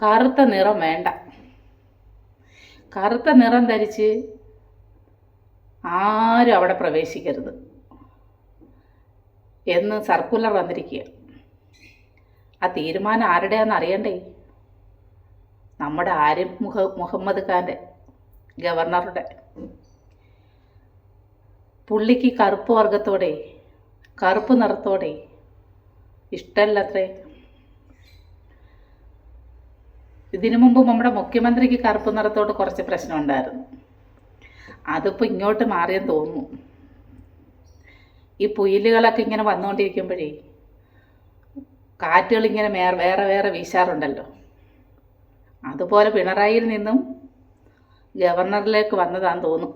കറുത്ത നിറം വേണ്ട, കറുത്ത നിറം ധരിച്ച് ആരും അവിടെ പ്രവേശിക്കരുത് എന്ന് സർക്കുലർ വന്നിരിക്കുക. ആ തീരുമാനം ആരുടെയാണെന്ന് അറിയണ്ടേ? നമ്മുടെ ആരിഫ് മുഹമ്മദ് ഖാൻ്റെ, ഗവർണറുടെ. പുള്ളിക്ക് കറുപ്പ് വർഗത്തോടെ, കറുപ്പ് നിറത്തോടെ ഇഷ്ടമല്ലത്രേ. ഇതിനു മുമ്പ് നമ്മുടെ മുഖ്യമന്ത്രിക്ക് കറുപ്പ് നിറത്തോട് കുറച്ച് പ്രശ്നമുണ്ടായിരുന്നു. അതിപ്പോൾ ഇങ്ങോട്ട് മാറിയെന്ന് തോന്നുന്നു. ഈ പുയലുകളൊക്കെ ഇങ്ങനെ വന്നുകൊണ്ടിരിക്കുമ്പോഴേ കാറ്റുകളിങ്ങനെ വേറെ വേറെ വീശാറുണ്ടല്ലോ, അതുപോലെ പിണറായിയിൽ നിന്നും ഗവർണറിലേക്ക് വന്നതാന്ന് തോന്നും.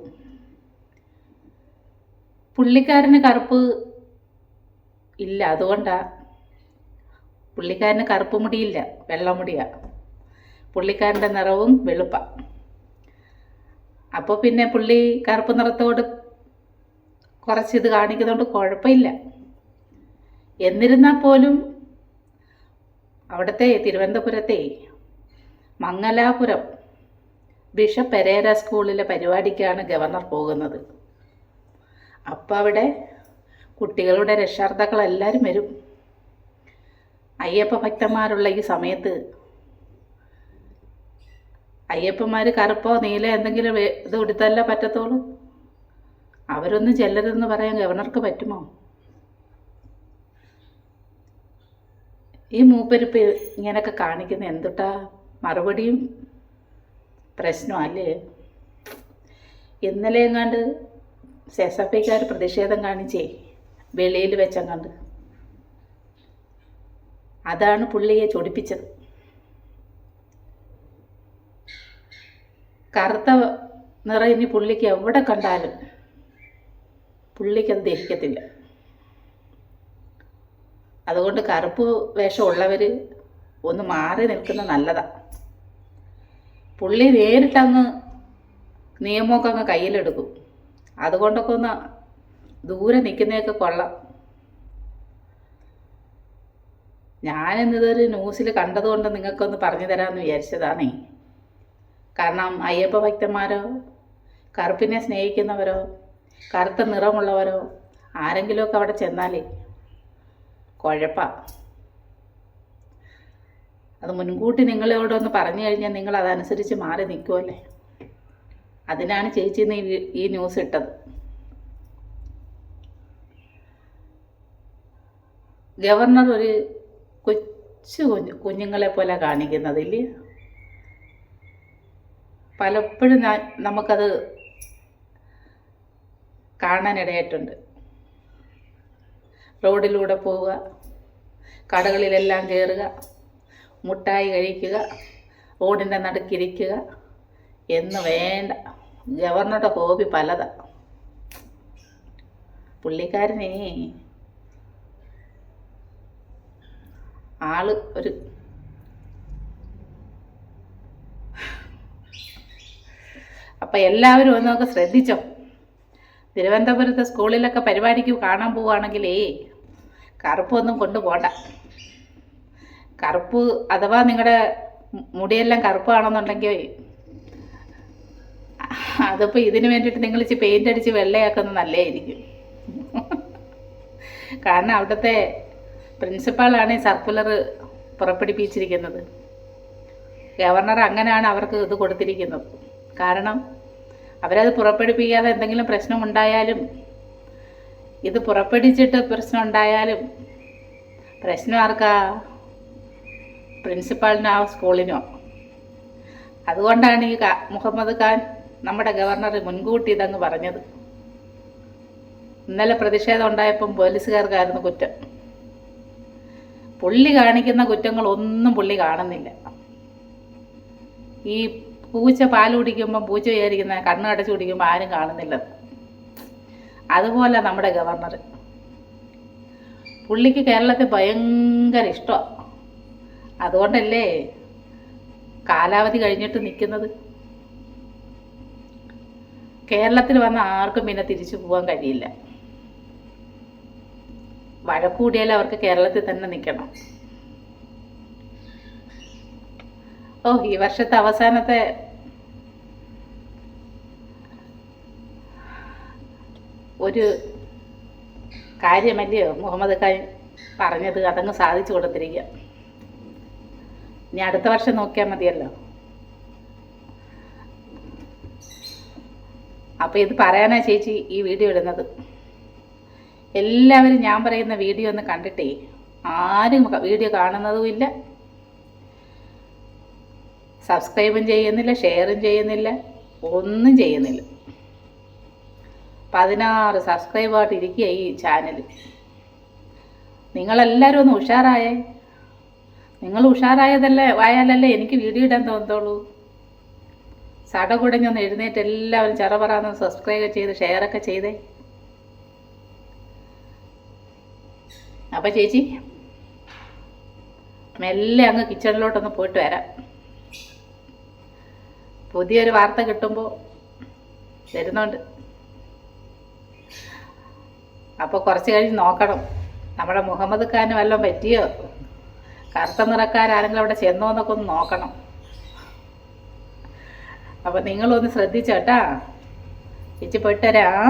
പുള്ളിക്കാരന് കറുപ്പ് ഇല്ല, അതുകൊണ്ടാണ്. പുള്ളിക്കാരന് കറുപ്പ് മുടിയില്ല, വെള്ളമുടിയാണ്. പുള്ളിക്കാരൻ്റെ നിറവും വെളുപ്പാണ്. അപ്പോൾ പിന്നെ പുള്ളി കറുപ്പ് നിറത്തോട് കുറച്ചിത് കാണിക്കുന്നതുകൊണ്ട് കുഴപ്പമില്ല. എന്നിരുന്നാൽ പോലും അവിടുത്തെ തിരുവനന്തപുരത്തെ മംഗലാപുരം ബിഷപ്പ് പെരേര സ്കൂളിലെ പരിപാടിക്കാണ് ഗവർണർ പോകുന്നത്. അപ്പോൾ അവിടെ കുട്ടികളുടെ രക്ഷാകർത്താക്കളെല്ലാവരും വരും. അയ്യപ്പ ഭക്തന്മാരുള്ള ഈ സമയത്ത് അയ്യപ്പന്മാർ കറുപ്പോ നീല എന്തെങ്കിലും ഇത് കൊടുത്തല്ല പറ്റത്തുള്ളൂ. അവരൊന്നും ചെല്ലരുതെന്ന് പറയാൻ ഗവർണർക്ക് പറ്റുമോ? ഈ മൂപ്പരിപ്പ് ഇങ്ങനെയൊക്കെ കാണിക്കുന്ന എന്തുട്ടാ മറുപടിയും പ്രശ്നമല്ലേ? ഇന്നലെ എങ്ങാണ്ട് SFIക്കാർ പ്രതിഷേധം കാണിച്ചേ വെളിയിൽ വെച്ചങ്ങാണ്ട്, അതാണ് പുള്ളിയെ ചൊടിപ്പിച്ചത്. കറുത്ത നിറം ഇനി പുള്ളിക്ക് എവിടെ കണ്ടാലും പുള്ളിക്കത് ദഹിക്കത്തില്ല. അതുകൊണ്ട് കറുപ്പ് വേഷമുള്ളവർ ഒന്ന് മാറി നിൽക്കുന്നത് നല്ലതാണ്. പുള്ളി നേരിട്ടങ്ങ് നിയമമൊക്കെ അങ്ങ് കയ്യിലെടുക്കും. അതുകൊണ്ടൊക്കെ ഒന്ന് ദൂരെ നിൽക്കുന്നതൊക്കെ കൊള്ളാം. ഞാനിന്നിതൊരു ന്യൂസിൽ കണ്ടതുകൊണ്ട് നിങ്ങൾക്കൊന്ന് പറഞ്ഞു തരാമെന്ന് വിചാരിച്ചതാണേ. കാരണം അയ്യപ്പ ഭക്തന്മാരോ കറുപ്പിനെ സ്നേഹിക്കുന്നവരോ കറുത്ത നിറമുള്ളവരോ ആരെങ്കിലുമൊക്കെ അവിടെ ചെന്നാലേ കുഴപ്പമാണ്. അത് മുൻകൂട്ടി നിങ്ങളോടൊന്ന് പറഞ്ഞു കഴിഞ്ഞാൽ നിങ്ങൾ അതനുസരിച്ച് മാറി നിൽക്കുമല്ലേ. അതിനാണ് ചേച്ചി ഈ ന്യൂസ് ഇട്ടത്. ഗവർണർ ഒരു കൊച്ചു കുഞ്ഞുങ്ങളെ പോലെ കാണിക്കുന്നതില്ലേ. പലപ്പോഴും നമുക്കത് കാണാനിടയായിട്ടുണ്ട്. റോഡിലൂടെ പോവുക, കടകളിലെല്ലാം കയറുക, മുട്ടായി കഴിക്കുക, റോഡിൻ്റെ നടുക്കിരിക്കുക എന്ന് വേണ്ട. ഗവർണറുടെ ഹോബി പലതാണ്. പുള്ളിക്കാരനെ ആള് ഒരു അപ്പം എല്ലാവരും ഒന്നൊക്കെ ശ്രദ്ധിച്ചോ. തിരുവനന്തപുരത്തെ സ്കൂളിലൊക്കെ പരിപാടിക്ക് കാണാൻ പോവുകയാണെങ്കിലേ കറുപ്പൊന്നും കൊണ്ടുപോകണ്ട. കറുപ്പ് അഥവാ നിങ്ങളുടെ മുടിയെല്ലാം കറുപ്പാണെന്നുണ്ടെങ്കിൽ അതിപ്പോൾ ഇതിന് വേണ്ടിയിട്ട് നിങ്ങൾ ഇച്ചിരി പെയിൻ്റ് അടിച്ച് വെള്ളയാക്കുന്നത് നല്ലതായിരിക്കും. കാരണം അവിടുത്തെ പ്രിൻസിപ്പാളാണ് ഈ സർക്കുലർ പുറപ്പെടുപ്പിച്ചിരിക്കുന്നത്. ഗവർണർ അങ്ങനെയാണ് അവർക്ക് ഇത് കൊടുത്തിരിക്കുന്നത്. കാരണം അവരത് പുറപ്പെടുപ്പിക്കാതെ എന്തെങ്കിലും പ്രശ്നമുണ്ടായാലും, ഇത് പുറപ്പെടുവിച്ചിട്ട് പ്രശ്നം ഉണ്ടായാലും പ്രശ്നം ആർക്കാ? പ്രിൻസിപ്പാളിനോ ആ സ്കൂളിനോ. അതുകൊണ്ടാണ് ഈ മുഹമ്മദ് ഖാൻ നമ്മുടെ ഗവർണർ മുൻകൂട്ടി ഇതങ്ങ് പറഞ്ഞത്. ഇന്നലെ പ്രതിഷേധം ഉണ്ടായപ്പം പോലീസുകാർക്കായിരുന്നു കുറ്റം. പുള്ളി കാണിക്കുന്ന കുറ്റങ്ങളൊന്നും പുള്ളി കാണുന്നില്ല. ഈ പൂച്ച പാൽ കുടിക്കുമ്പം പൂച്ച വിചാരിക്കുന്ന കണ്ണ് അടച്ചു കുടിക്കുമ്പോൾ ആരും കാണുന്നില്ല. അതുപോലെ നമ്മുടെ ഗവർണർ, പുള്ളിക്ക് കേരളത്തെ ഭയങ്കര ഇഷ്ടമാണ്. അതുകൊണ്ടല്ലേ കാലാവധി കഴിഞ്ഞിട്ട് നിൽക്കുന്നത്. കേരളത്തിൽ വന്ന ആർക്കും പിന്നെ തിരിച്ചു പോകാൻ കഴിയില്ല. വഴക്കൂടിയാൽ അവർക്ക് കേരളത്തിൽ തന്നെ നിൽക്കണം. ഓ, ഈ വർഷത്തെ അവസാനത്തെ ഒരു കാര്യമല്ലയോ മുഹമ്മദ് ഖാൻ പറഞ്ഞത്, അതങ്ങ് സാധിച്ചു കൊടുത്തിരിക്കുക. ഇനി അടുത്ത വർഷം നോക്കിയാൽ മതിയല്ലോ. അപ്പോൾ ഇത് പറയാനാ ചേച്ചി ഈ വീഡിയോ ഇടുന്നത്. എല്ലാവരും ഞാൻ പറയുന്ന വീഡിയോ ഒന്ന് കണ്ടിട്ടേ ആരും വീഡിയോ കാണുന്നതുമില്ല, സബ്സ്ക്രൈബും ചെയ്യുന്നില്ല, ഷെയറും ചെയ്യുന്നില്ല, ഒന്നും ചെയ്യുന്നില്ല. 16 സബ്സ്ക്രൈബായിട്ട് ഇരിക്കുക ഈ ചാനൽ. നിങ്ങളെല്ലാവരും ഒന്ന് ഉഷാറായേ. നിങ്ങൾ ആയാലല്ലേ എനിക്ക് വീഡിയോ ഇടാൻ തോന്നത്തുള്ളൂ. സടകുടഞ്ഞൊന്ന് എഴുന്നേറ്റ് എല്ലാവരും ചെറപറാന്ന് സബ്സ്ക്രൈബ് ചെയ്ത് ഷെയറൊക്കെ ചെയ്തേ. അപ്പം ചേച്ചി മെല്ലെ അങ്ങ് കിച്ചണിലോട്ടൊന്ന് പോയിട്ട് വരാം. പുതിയൊരു വാർത്ത കിട്ടുമ്പോൾ വരുന്നുണ്ട്. അപ്പോൾ കുറച്ച് കഴിഞ്ഞ് നോക്കണം നമ്മുടെ മുഹമ്മദ് ഖാന് വല്ലതും പറ്റിയോ, കറുത്ത നിറക്കാരെങ്കിലും അവിടെ ചെന്നോ എന്നൊക്കെ ഒന്ന് നോക്കണം. അപ്പം നിങ്ങളൊന്ന് ശ്രദ്ധിച്ചോട്ടാ. ചേച്ചി പോയിട്ട് വരാം.